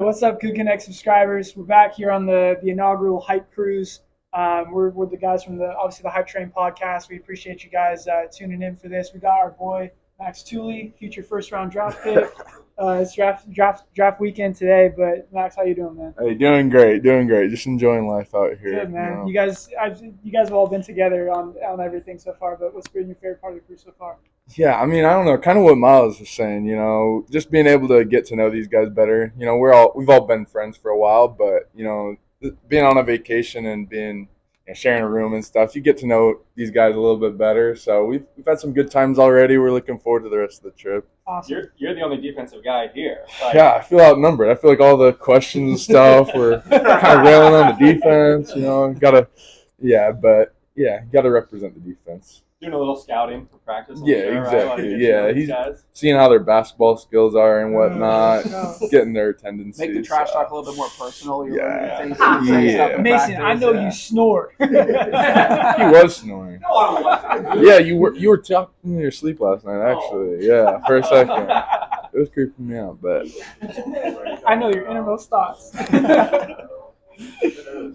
What's up, CougConnect subscribers? We're back here on the inaugural Hype Cruise. We're the guys from the Hype Train podcast. We appreciate you guys tuning in for this. We got our boy Max Tooley, future first round draft pick. It's draft weekend today. But Max, how you doing, man? Hey, doing great, doing great. Just enjoying life out here. Good, man. You guys have all been together on everything so far. But what's been your favorite part of the cruise so far? Yeah, I mean, I don't know, kind of what Miles was saying. Just being able to get to know these guys better. We've all been friends for a while, but being on a vacation and being sharing a room and stuff, you get to know these guys a little bit better. So we've had some good times already. We're looking forward to the rest of the trip. Awesome. You're the only defensive guy here. Yeah, I feel outnumbered. I feel like all the questions and stuff were kind of railing on the defense. Gotta represent the defense. Doing a little scouting for practice. Yeah, sure, exactly. Right? Yeah, he's seeing how their basketball skills are and whatnot, getting their tendencies. Make the trash talk a little bit more personal. Yeah. Mason, I know you snore. He was snoring. Yeah, you were talking in your sleep last night, actually. Yeah, for a second. It was creeping me out, but I know your innermost thoughts.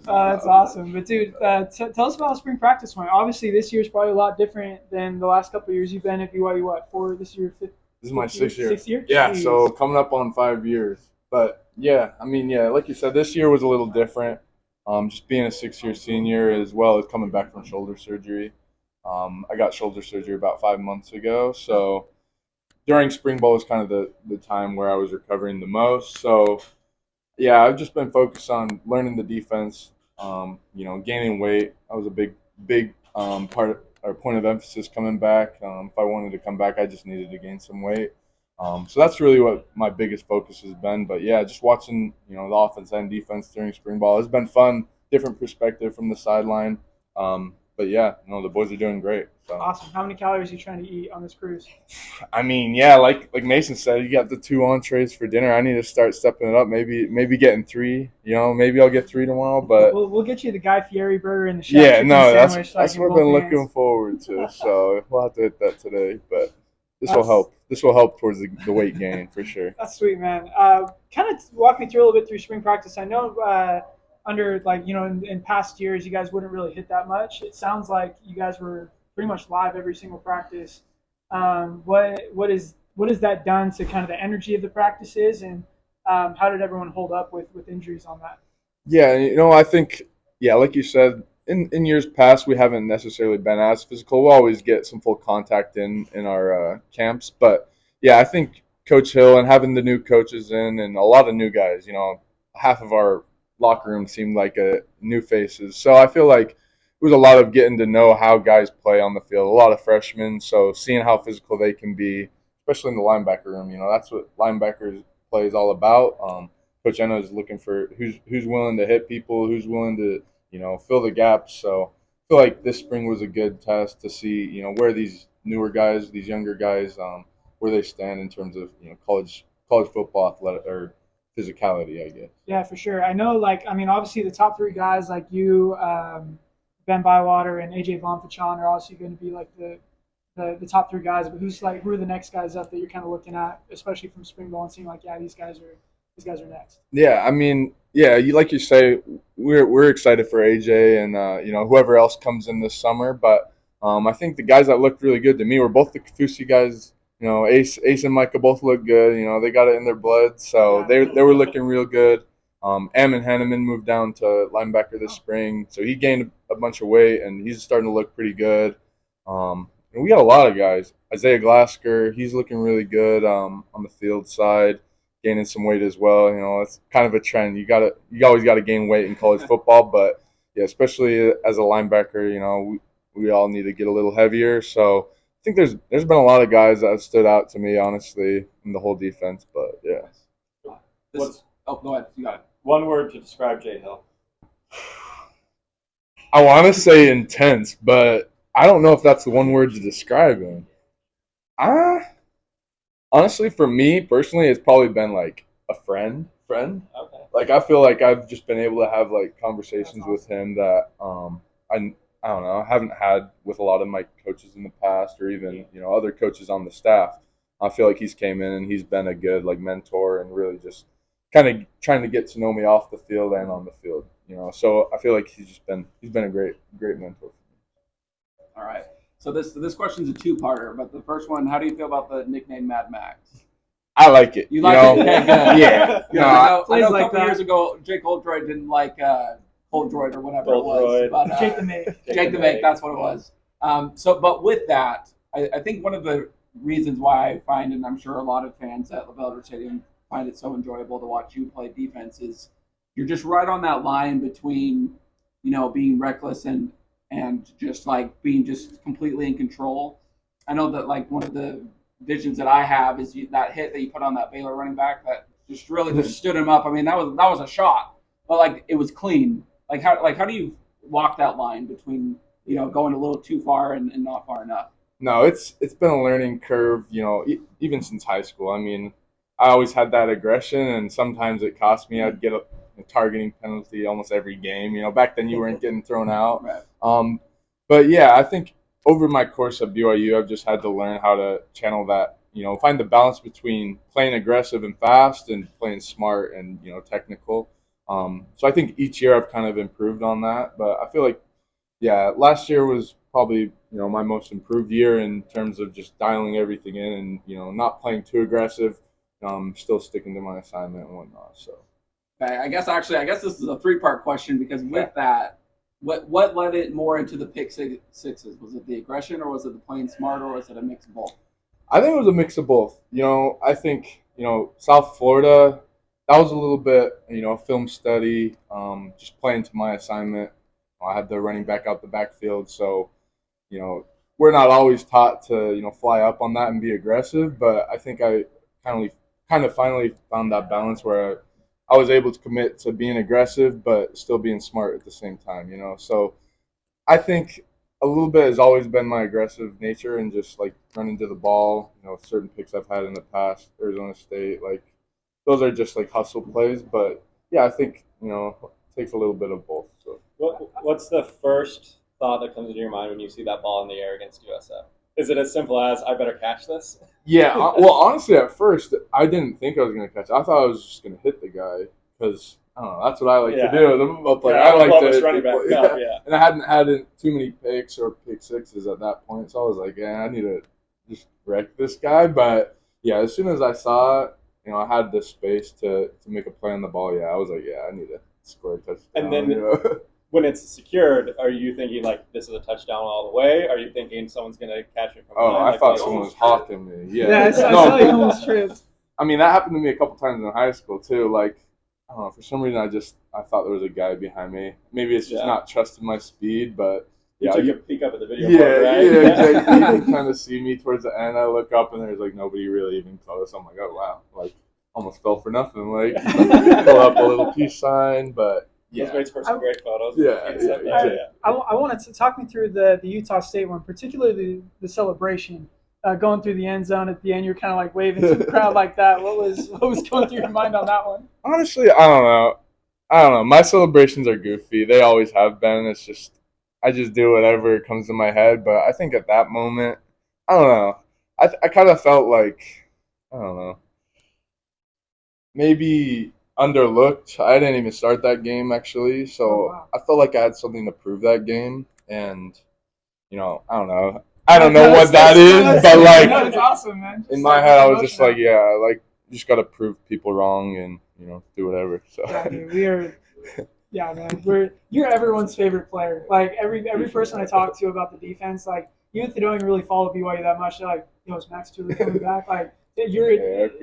That's awesome. But dude, tell us about how spring practice went. Obviously, this year's probably a lot different than the last couple of years you've been at BYU. What, four? This year, fifth? This is my sixth year. 6th year. Yeah, Jeez. so coming up on 5 years. But yeah, I mean, yeah, like you said, this year was a little different. Just being a 6-year senior as well as coming back from shoulder surgery. I got shoulder surgery about 5 months ago, so during spring ball was kind of the time where I was recovering the most. So yeah, I've just been focused on learning the defense. Gaining weight. That was a big part of, or point of emphasis coming back. If I wanted to come back, I just needed to gain some weight. So that's really what my biggest focus has been. But yeah, just watching the offense and defense during spring ball has been fun. Different perspective from the sideline. But yeah, the boys are doing great. So. Awesome. How many calories are you trying to eat on this cruise? I mean, yeah, like Mason said, you got the 2 entrees for dinner. I need to start stepping it up. Maybe getting 3. Maybe I'll get 3 tomorrow. But we'll get you the Guy Fieri burger and the chef chicken sandwich. That's what I've been looking forward to. So we'll have to hit that today. But this will help. This will help towards the weight gain for sure. That's sweet, man. Kind of walk me through a little bit through spring practice. I know under in past years you guys wouldn't really hit that much. It sounds like you guys were pretty much live every single practice. What has that done to kind of the energy of the practices, and how did everyone hold up with injuries on that? Yeah, I think like you said, in years past we haven't necessarily been as physical. We'll always get some full contact in our camps, but yeah, I think Coach Hill and having the new coaches in and a lot of new guys, half of our locker room seemed like new faces. So I feel like it was a lot of getting to know how guys play on the field. A lot of freshmen, so seeing how physical they can be, especially in the linebacker room. That's what linebackers play is all about. Coach Enna is looking for who's willing to hit people, who's willing to fill the gaps. So I feel like this spring was a good test to see where these newer guys, these younger guys, where they stand in terms of college football athletic or physicality, I guess. Yeah, for sure. I know, obviously the top 3 guys like you, Ben Bywater, and AJ Vonfachan are obviously going to be like the top 3 guys. But who are the next guys up that you're kind of looking at, especially from spring ball and seeing like, yeah, these guys are next. Yeah, I mean, yeah, like you say, we're excited for AJ and whoever else comes in this summer. But I think the guys that looked really good to me were both the Kafusi guys. Ace and Micah both look good. They got it in their blood, so they were looking real good. Ammon Hanneman moved down to linebacker this spring, so he gained a bunch of weight, and he's starting to look pretty good. And we got a lot of guys. Isaiah Glasker, he's looking really good on the field side, gaining some weight as well. It's kind of a trend. You always got to gain weight in college football, but yeah, especially as a linebacker, we all need to get a little heavier. So I think there's been a lot of guys that have stood out to me, honestly, in the whole defense. But yeah. Go ahead. You got it. One word to describe Jay Hill. I want to say intense, but I don't know if that's the one word to describe him. Honestly, for me personally, it's probably been like a friend. Okay. Like I feel like I've just been able to have like conversations with him that I don't know, I haven't had with a lot of my coaches in the past or even, other coaches on the staff. I feel like he's came in and he's been a good like mentor and really just, kind of trying to get to know me off the field and on the field. So I feel like he's been a great mentor. All right. So this question's a two-parter, but the first one, how do you feel about the nickname Mad Max? I like it. You like it? Okay, good. Yeah. Good. No, I know a like couple that. years ago, Jake Oldroyd didn't like Oldroyd or whatever it was. Oldroyd. But, Jake the Make. Jake the Make, that's what it was. But with that, I think one of the reasons why I find, and I'm sure a lot of fans at LaBelle Stadium find it so enjoyable to watch you play defense, is you're just right on that line between, being reckless and just like being just completely in control. I know that like one of the visions that I have is that hit that you put on that Baylor running back that just really just stood him up. I mean, that was a shot, but like it was clean. Like how do you walk that line between going a little too far and not far enough? No, it's been a learning curve. Even since high school. I mean, I always had that aggression, and sometimes it cost me. I'd get a targeting penalty almost every game. Back then you weren't getting thrown out. Right. But yeah, I think over my course at BYU, I've just had to learn how to channel that. Find the balance between playing aggressive and fast and playing smart and technical. So I think each year I've kind of improved on that. But I feel like, yeah, last year was probably my most improved year in terms of just dialing everything in and not playing too aggressive. Still sticking to my assignment and whatnot. So. Okay, I guess this is a three-part question because with that, what led it more into the pick sixes? Was it the aggression, or was it the playing smart, or was it a mix of both? I think it was a mix of both. I think South Florida, that was a little bit film study, just playing to my assignment. I had the running back out the backfield, so we're not always taught to fly up on that and be aggressive. But I think I kind of finally found that balance where I was able to commit to being aggressive, but still being smart at the same time, So I think a little bit has always been my aggressive nature and just like running to the ball. Certain picks I've had in the past, Arizona State, like those are just like hustle plays. But yeah, I think it takes a little bit of both. So What's the first thought that comes into your mind when you see that ball in the air against USF? Is it as simple as I better catch this? Yeah, well, honestly, at first I didn't think I was gonna catch it. I thought I was just gonna hit the guy because I don't know. That's what I like to do. I like to hit running back. people. Yeah. And I hadn't had too many picks or pick sixes at that point, so I was like, yeah, I need to just wreck this guy. But yeah, as soon as I saw it, I had the space to make a play on the ball. Yeah, I was like, yeah, I need to score a touchdown. And then when it's secured, are you thinking like this is a touchdown all the way? Are you thinking someone's gonna catch it from behind? I thought someone was hawking me. Yeah, I saw you almost tripped. I mean, that happened to me a couple times in high school too. Like, I don't know, for some reason I thought there was a guy behind me. Maybe it's just not trusting my speed, but you took a peek up at the video. Yeah, right? yeah, exactly. You can kind of see me towards the end. I look up and there's like nobody really even close. I'm like, oh wow, like almost fell for nothing. Like pull up a little peace sign, but. Yeah. Let's wait for some great photos. I wanted to talk me through the Utah State one, particularly the celebration, going through the end zone at the end. You're kind of like waving to the crowd like that. What was going through your mind on that one? Honestly, I don't know. My celebrations are goofy. They always have been. It's just I just do whatever comes to my head. But I think at that moment, I don't know. I kind of felt like I don't know. Maybe underlooked. I didn't even start that game actually, so I felt like I had something to prove that game, and I don't know. I don't know what that is, but like, it's awesome, man. In my head, I was just like, yeah, like you just got to prove people wrong and do whatever. So yeah, dude, man, you're everyone's favorite player. Like every person I talk to about the defense, like even if they don't even really follow BYU that much, they're like, is Max Tooley coming back? Like.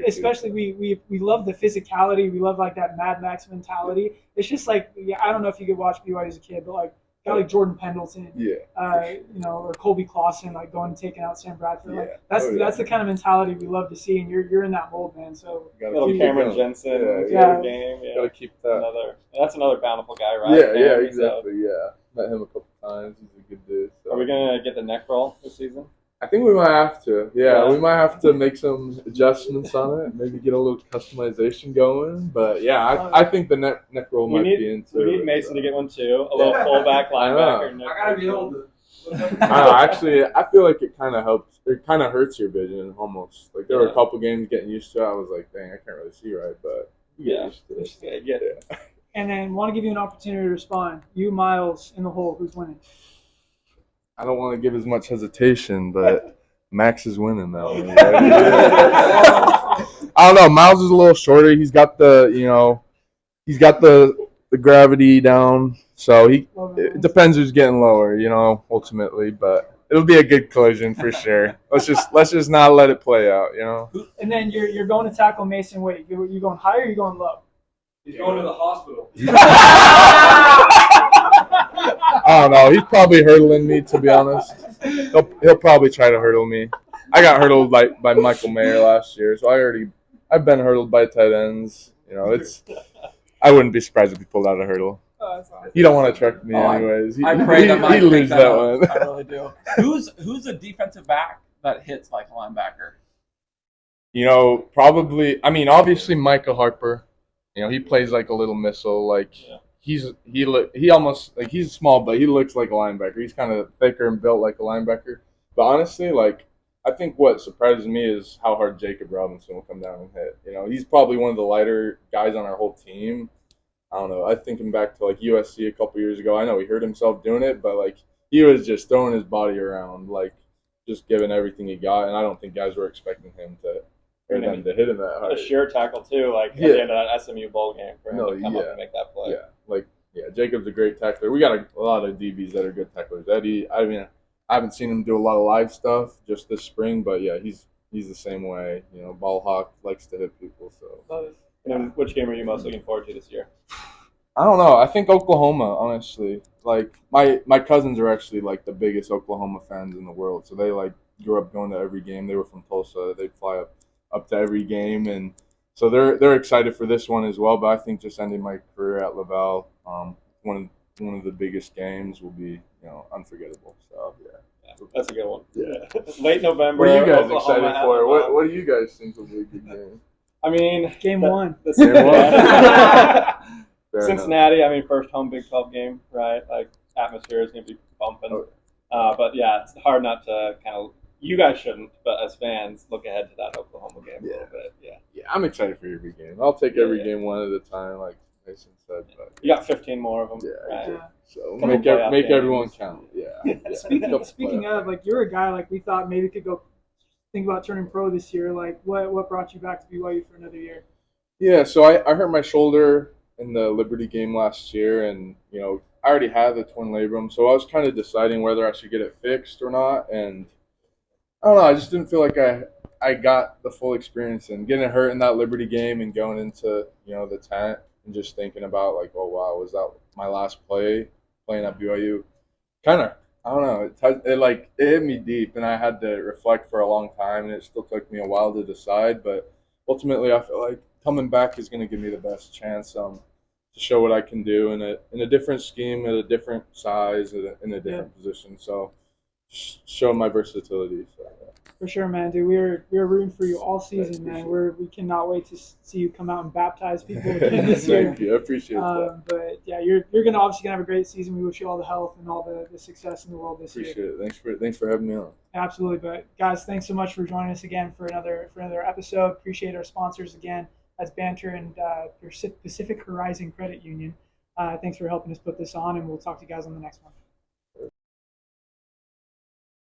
Especially we love the physicality. We love like that Mad Max mentality. It's just like I don't know if you could watch BYU as a kid, but like guy like Jordan Pendleton, or Colby Clausen, like going and taking out Sam Bradford. Like that's the kind of mentality we love to see, and you're in that mold, man. So little Cameron Jensen, game. Yeah. Gotta keep that. That's another bountiful guy, right? Yeah, exactly. So. Yeah, met him a couple times. He's a good dude. So. Are we gonna get the neck roll this season? I think we might have to. Yeah, we might have to make some adjustments on it. Maybe get a little customization going. But yeah, I think the neck roll might be into. We need Mason to get one too. A little fullback linebacker. I gotta be able to. I don't know. Actually, I feel like it kind of helps. It kind of hurts your vision almost. Like there were a couple games getting used to it. I was like, dang, I can't really see right. But Yeah. Get it. And then want to give you an opportunity to respond. You, Miles, in the hole. Who's winning? I don't want to give as much hesitation, but Max is winning that one. I don't know. Miles is a little shorter. He's got the gravity down. So it depends who's getting lower, ultimately. But it'll be a good collision for sure. Let's just not let it play out. And then you're going to tackle Mason Wade. You going high or you going low? He's going to the hospital. I don't know. He's probably hurdling me, to be honest. He'll probably try to hurdle me. I got hurdled by Michael Mayer last year, so I've been hurdled by tight ends. I wouldn't be surprised if he pulled out a hurdle. Oh, that's awesome. You don't want to trick me, anyways. I pray that he loses that one. I really do. Who's a defensive back that hits like a linebacker? Probably. I mean, obviously Micah Harper. He plays like a little missile. He's small, but he looks like a linebacker. He's kind of thicker and built like a linebacker. But honestly, I think what surprises me is how hard Jacob Robinson will come down and hit. He's probably one of the lighter guys on our whole team. I don't know. I think back to USC a couple years ago. I know he hurt himself doing it, but he was just throwing his body around, just giving everything he got. And I don't think guys were expecting him to hit him that hard. A sheer tackle too, at the end of that SMU bowl game for him to come up and make that play. Yeah, Jacob's a great tackler. We got a lot of DBs that are good tacklers. Eddie, I haven't seen him do a lot of live stuff just this spring, but yeah, he's the same way. Ball hawk, likes to hit people. So. And then which game are you most looking forward to this year? I don't know. I think Oklahoma, honestly. My cousins are actually the biggest Oklahoma fans in the world. So they grew up going to every game. They were from Tulsa. They'd fly up to every game, and so they're excited for this one as well. But I think just ending my career at Laval, one of the biggest games will be unforgettable. So yeah, that's a good one. Yeah. Late November. What are you guys Oklahoma excited for? What do you guys think will be a good game? I mean, game one. Game one. Cincinnati. I mean, first home Big 12 game, right? Atmosphere is going to be bumping. But yeah, it's hard not to kind of. You guys shouldn't, but as fans, look ahead to that Oklahoma game a little bit. Yeah, I'm excited for every game. I'll take every game one at a time, like Mason said. But you got 15 more of them. Yeah. Right? So make everyone count. Yeah. Speaking of, you're a guy we thought maybe could go think about turning pro this year. What brought you back to BYU for another year? Yeah, so I hurt my shoulder in the Liberty game last year, and I already had the twin labrum, so I was kind of deciding whether I should get it fixed or not, and I don't know. I just didn't feel like I got the full experience, and getting hurt in that Liberty game and going into the tent and just thinking about oh wow, was that my last playing at BYU? Kind of, I don't know. It hit me deep, and I had to reflect for a long time, and it still took me a while to decide. But ultimately, I feel like coming back is going to give me the best chance to show what I can do in a different scheme, at a different size, in a different position. So. Show my versatility. So, yeah. For sure, man, dude. We're rooting for you all season, man. We cannot wait to see you come out and baptize people again this year. Thank you. I appreciate that. But yeah, you're gonna obviously have a great season. We wish you all the health and all the success in the world this year. Appreciate it. Thanks for having me on. Absolutely. But guys, thanks so much for joining us again for another episode. Appreciate our sponsors again. That's Banter and Pacific Horizon Credit Union. Thanks for helping us put this on, and we'll talk to you guys on the next one.